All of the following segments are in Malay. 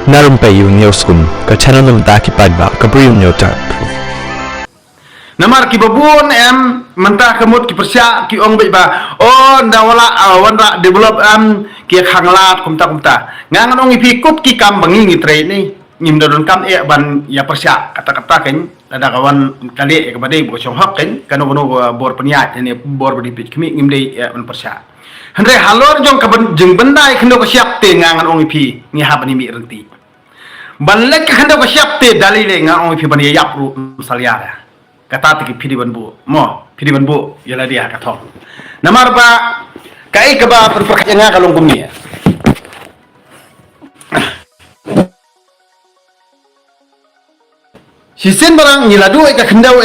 narum payu nioskum ka channel num ta ki padba ka brium nyota namar ki babun em mentah kemut ki persya ki ong ba oh ndawala wanra develop ki khanglat kumta ngangan ong ipikut ki kam bangi ngitre ni ngim dodon kam ban ya persya kata-kata ken ada kawan kali ke badai bo chong hok ken kanu bor peniat ini bor badi pit kemi ngim dei ban persya andre halor jong ka jeng bendai kendo ko siap te ngangan ong ipi ni ha bani mi renti banlek kendo ko siap te dalile ngang ong ipi bani yap ru salyara kata tiki pidi banbu yala dia katong namar ba kai ka ba perperkaya nga kalong kumni sisen barang nila duwe ka kendaw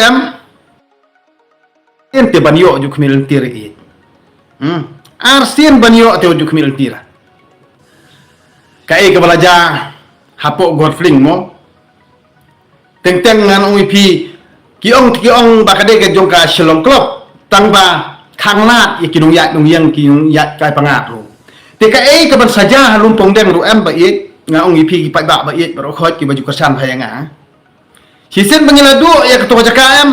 ente banyo ju kmil tiri arsin banyo te ju kmil tira kai ka balaja hapo gorfling mo teng ngan ong ipi kiong bakade ke jongka shalom klop tangba khangnat ikinung yang kinung yat kai pangat ru tika ke ban saja lumpong deng ru em ba it ngaong ipi ki ba it baro khot ki baju kesan phayanga sisen bangiladu ya ketua jaka em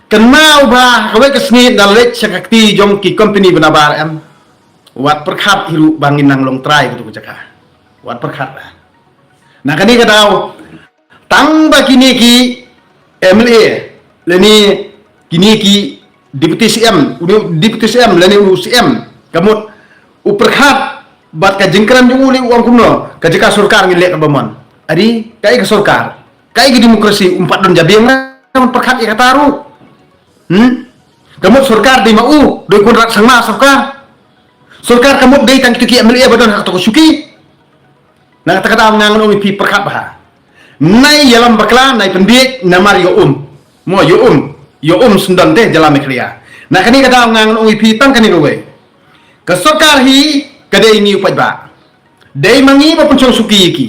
kenau ba kawe kesni dalet sakakti jong ki company benabar em wat perkhat hiru bangin nang long trai ketua jaka wat perkhat nah kani kadau tang ba kini ki MLA leni kini ki deputi CM leni CM kamut uperkhat bat ka jengkran jung uli uang kumno ka jeka surkar ngilek ka bamon adi kai ka surkar kai ki demokrasi umpat don jabeng na perkhat ya kataru kamut surkar di mau doi kun rat sangma surkar kamut dei tang ki MLA badon hak to suki na kata ngangon umi pi perkhat bah nai yalam bakla nai pendiek namar mo yo sundan teh jalan meklia nah kani kata ngangon ong ipitan kani rowe ke sokar hi kade ini upat ba dei mangi ba puncong suki iki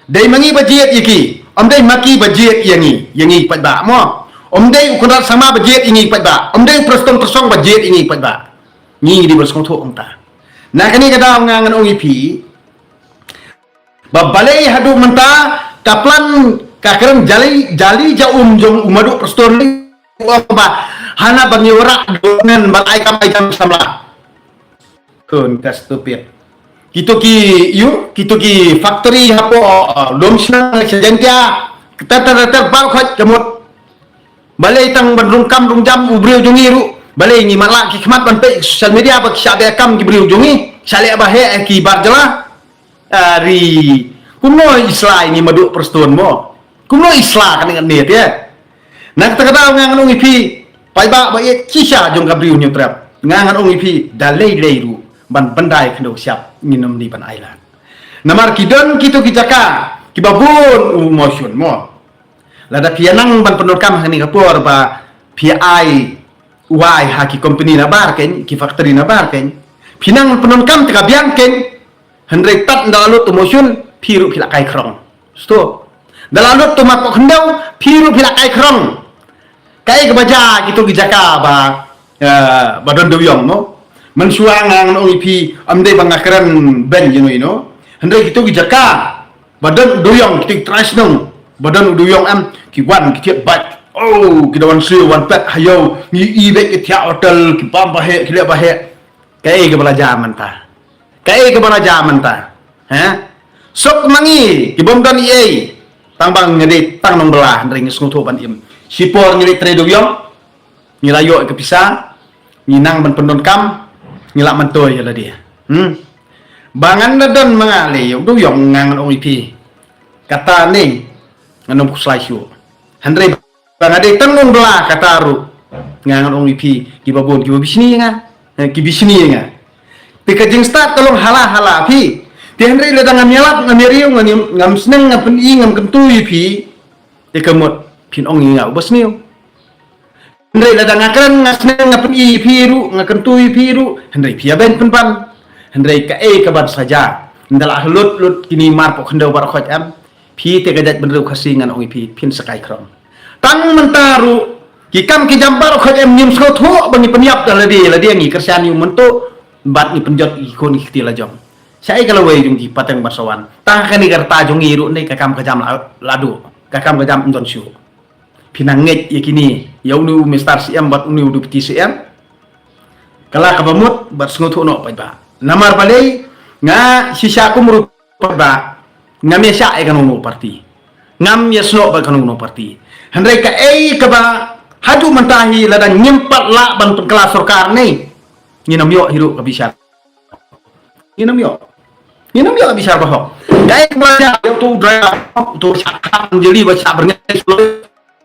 dei mangi ba jiet iki om dei maki ba jiet yangi upat ba mo om dei ukurat sama ba jiet ini upat ba om dei prostom tersong ba jiet ini upat ba ni di bersong tho ong ta nah kani kata ngangon ong ipi ba balai hadu menta kaplan kakran jali jaum jong umadu perstor ni ba hana banyora dengan balai kam samla kun ka stupid kito ki factory hapo lomsna sejentia kita bal khot kemut balai tang bandung kam rung jam ubriu jongi ru balai ni malak ki khmat ban pe social media ba sabe kam ki briu jongi sale ba he ki barjala ari kuno islai ni madu perston mo kumno isla kan dengan niat ya nak kata ngangan ong ipi pai ba ye kisha jong gabriu nyu trap ngangan ong ipi dalai leiru ban bandai kendo siap nginom di ban island namar kidon kitu kijaka kibabun motion mo lada pianang ban penokam hani kapor ba pi haki company na bar ken ki factory na bar ken pinang penokam tika biang ken hendrek tat ndalut motion piru pilak kai krong stop dalam tu mak kendau piru pilak kai krong kai kebaja gitu gijaka ba badon doyong mo mensuang ngang ong ipi amde bangakran ben you hendai gitu gijaka badon doyong kiting trasnong badon doyong am kiwan kitiap bat oh kidawan siu wan pet hayo ni ibe kitia hotel ki bahe kile bahe kai ke balaja manta sok mangi ki bom dan tangbang ngedi tang nong belah ring sngutu ban im sipor ngedi tre doyong ngilayo ke pisah nginang ban pendon kam ngilak mantoy yala dia bangan dadon mengali doyong ngangan ong ipi kata ni nganom kuslaisyo andre bangade tang nong belah kata ru ngangan ong ipi ki babon ki bisni nga pika jeng start tolong hala pi tiandre le dang ngamyalap ngamiriu ngam seneng ngapen ngam kentui pi ikamot pin ong nga ubasniu andre le dang ngakran ngasneng ngapen ru ngakentui ru andre pia ben penpan andre ka kaban saja ndala lut kini mar pok kendau bar khoj am pi te gajat benru khasingan ong pi pin sakai krom tang mentaru ki kam ki jambar khoj am nyim skotho bangi penyap la dia ngi kersiani mento bat ni penjot ikon ikti la jong Saya kalau way jung ki pateng basawan. Tang kan ni kerta jung iru ni kakam kejam ladu. Kakam kejam unton syu. Pinanget ya kini. Ya unu mistar siam bat unu udu peti siam. Kala kabamut bat sengut no pa ba. Namar palay nga sisa ko merupa ba. Ngam ya sya kan unu parti. Ngam ya sno ba kan unu parti. Handai ka ka ba hadu mentahi ladang nyempat la ban kelas sorkar ni. Nginam yo hiru kabisat. Nginam yo bisa bahok. Dai kebaca tu driver tu cakap menjadi baca berngai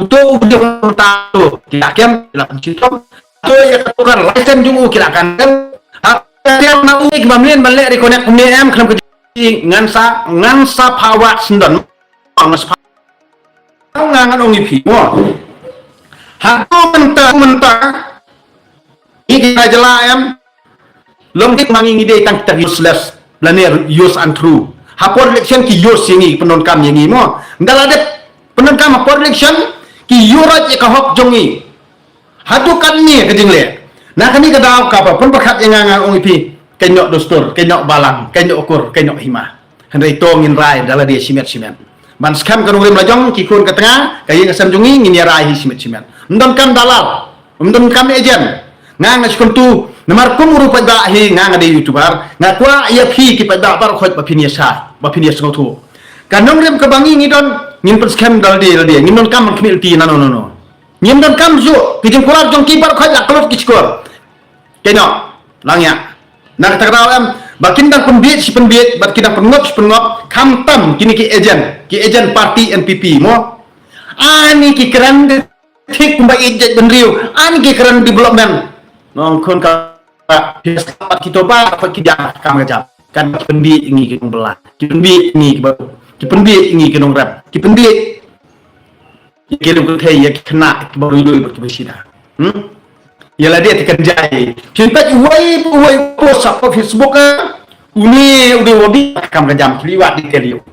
tu dia tahu kira-kira lakukan situ tu ya katukan license jungu kira-kan yang nak uik bamlin balik reconnect em kelam ke ngansa pawa sendan ngas ngangan ongi pi mo hatu mentah ini jela em longkit mangi ide tang kita useless laner use and true hapor election ki use yangi penon kam yangi mo ndala de penon kam hapor election ki yurat ka hok jongi hatu kan ni ke jingle na kani ka daw ka pa pun bakat yang ngang ong ipi kenyok dostur kenyok balang kenyok ukur kenyok hima handai tongin rai dala dia simet ban skam kan urim lajong ki kun ke tengah kayi ngasam jongi ngin ya rai simet ndon kam dalal ndon kam ejen ngang ngas kuntu namar kumuru pada hi ngang ada youtuber ngakwa ia phi ki pada bar khoj ba phinia sa ba phinia sengotu kanong rem ke bangi ngidon ngin per scam dal dia ngin don kam khmil ti no ngin don kam zu pijing kurat jong ki bar khoj la klot ki skor keno langya nak takraw am bakin dan pembiet si pembiet bakin dan pengop kam tam kini ki ejen parti NPP mo ani ki keran tik kumba ejen benriu ani ki keran development nongkon ka biasa kita ba kita kam gajap kan pendi ingi ke belah pendi ingi ke pendi ingi ke nong rap pendi ke lu ke ya kena baru dulu bersida ya lah dia tekerjai kita uai post apa Facebook uni udah wabi kam gajam liwat di keliu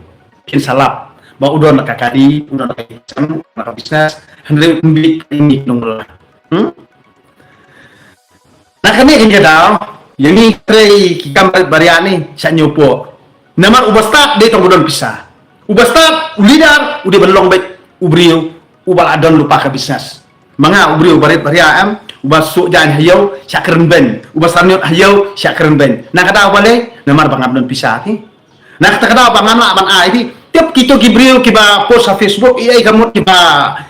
kin salap ba udon kakadi udon kacang nak bisnes hendak pendi ingi nong belah nah kami ingin jadau yang ni tray gambar bariani sak nyopo nama ubastat dia tong budon pisah ubastat leader udah belong baik ubriu ubal adon lupa ke bisnes manga ubriu barit bariam ubasuk jan hayau sak keren ben ubastarnyot hayau sak keren ben nah kata wale nama bang abdon pisah ti nah kata bang anak bang ai ti tiap kita gibril kiba post sa Facebook iya kamu kiba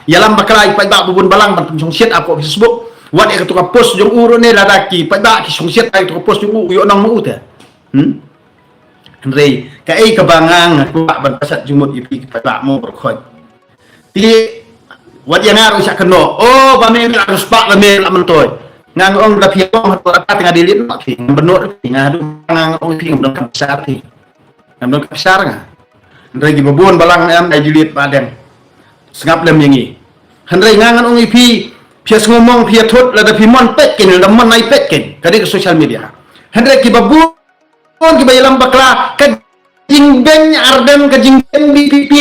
yalam bakalai pa bubun balang ban songsiat apa Facebook wat ek tukar post jong uro ne ladaki pada ki songsiat ai tukar post jong yo nang mau ta Andre ka ai kabangang ku ban pasat jumut ipi pada mo berkhoj ti wat yang harus keno oh ba me harus pak ba me mentoy ngang ong da piong hat apa tengah dilit pak ki benut ngadu ngang ong pi ngam ka besar ti ngam ka besar nga Andre gi bubun balang am ai dilit paden sengap lem yangi Andre ngangan ong ipi Pias ngomong pia thot la da pimon petken la man nai petken kadi ke social media hendra ki babu ki bayalam bakla ka jingben arden ka jingben BPP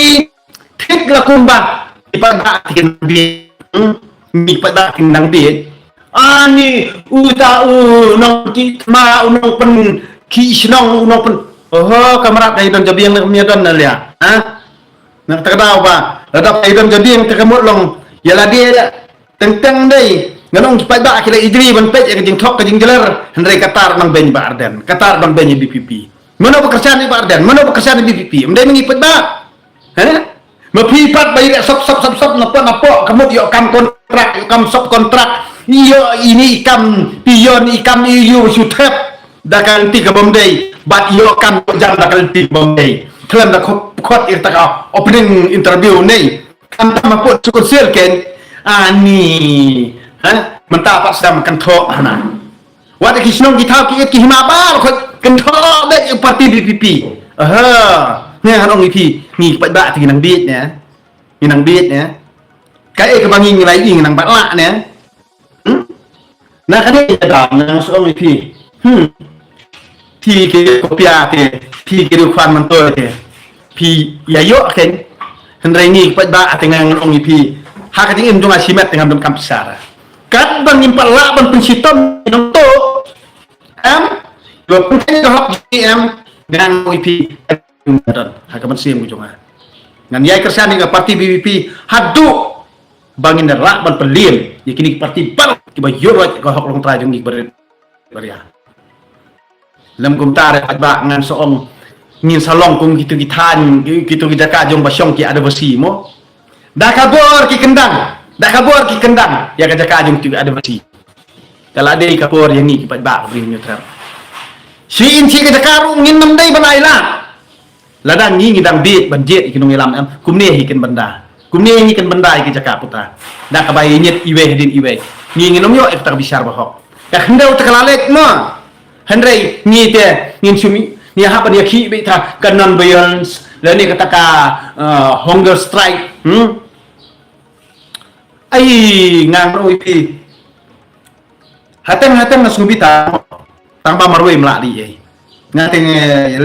tik la kumba ipada kin bi mi pada kin nang bi ani uta nong ki ma nong pen ki snong nong pen oh kamera dai don jabi yang mi don na lia ha nak takda ba la dai don jabi yang tekamut long ya la dia tentang dai nganong pada akila idri ban pej ke jing thok ke jing jeler hendrai katar nang ben ba arden katar bang ben BPP mana pekerjaan ba arden mana pekerjaan BPP mendai ngipet ba mapipat bayar sop napa kamu yo kam kontrak yo kam sop kontrak yo ini ikam pion ikam iu sutep dakan ti ke bomdai bat yo kam jam dakan ti bomdai klan da khot irtaka opening interview nei kam tamapot sukul sirken ani mentah apa sedang makan thok hana wadah kisnong kita ki himabar ko kenthok dek parti BPP ni hanong ipi ni pada ti nang diet ya ni nang diet ya kai ke bangi ngai ing nang batla ya nah kade ada nang so ipi ti ke kopia te ti ke kwan manto te pi ya yo ken hendrai ni pada atengang ong ipi hakating im jong asimet dengan dom kampsara kat bang impal la ban pensitom nong to yo pun ke hak em ngang IP dan hakaman sim ujungan ngan yai kersan hingga parti BBP hadu bangin rak ban peliem yakini parti bal kiba yorot ko hok long trajung gi beria lam kum tare ba ngan soong ngin salong kum gitu gitan gitu gijaka jong basyong ki ada besi mo dah kabur ki kendang ya gajaka jong ki ada besi kalau ada kapur yang ni kipat ba beri nyutram si in si gajaka ru ngin nam dai banai la ladang ni ngidang dit banjit ikinung ilam am kumne hikin benda iki jaka putra dah kabai nyet iwe din iwe ni nginom yo eftar bisar bahok ka hendau takalalik mo hendrai ni te ngin sumi ni hapa dia ki beta kanon violence la ni kataka hunger strike ai ngang oi pi hatang na sumita tang ba marwe mladi ai ngating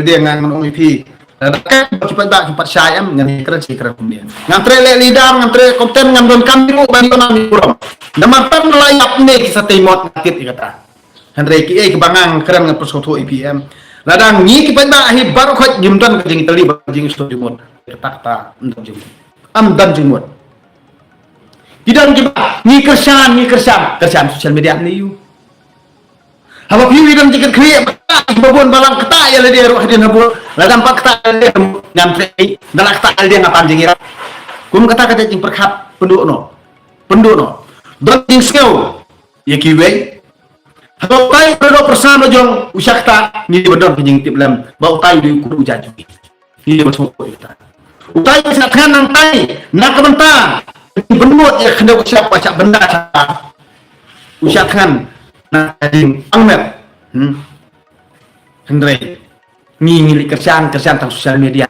dia ngang oi pi cepat syayam ngan kira kemudian ngantre le lidar ngantre konten ngan don kamiru bantu nami kurang namatan layap ne kisah timot ngakit ikata Henry ki kebangang keren ngan persoto IPM ladang ni kipat ba hi baru khot jimdan ke jing teli jing studio mod takta am dan jumut tidak kiba ni kersan sosial media ni yu hawa piwi dan jikat kriya babon balang kata ya dia roh dia nabur la dampak kata dia ngamtre dalak kata dia ngapan jingira kum kata jing perkap penduk no don jing skeu ya kiwe hawa tai pro persama jong usakta ni bedon jing tiplam bau tai di kudu jaju ni masuk kita utai sakhan nang tai nak benta benut ya kena siapa cak benda usakkan na jing angmet Henry ngili kerjaan tentang sosial media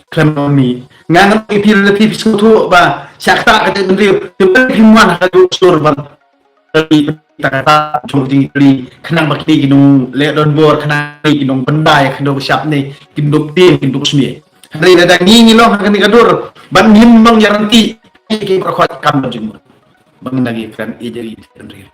ekonomi ngangan pilih suatu ba sakta kata menteri himuan kalau sur ban kata cuma di kenang bakti ginung ledon bor kenang ginung benda ya kendo siap nih ginung tim ginung semie Henry ada ngilo akan dikadur ban himbang garanti ki perkuat kam jumur bang lagi kan jadi Henry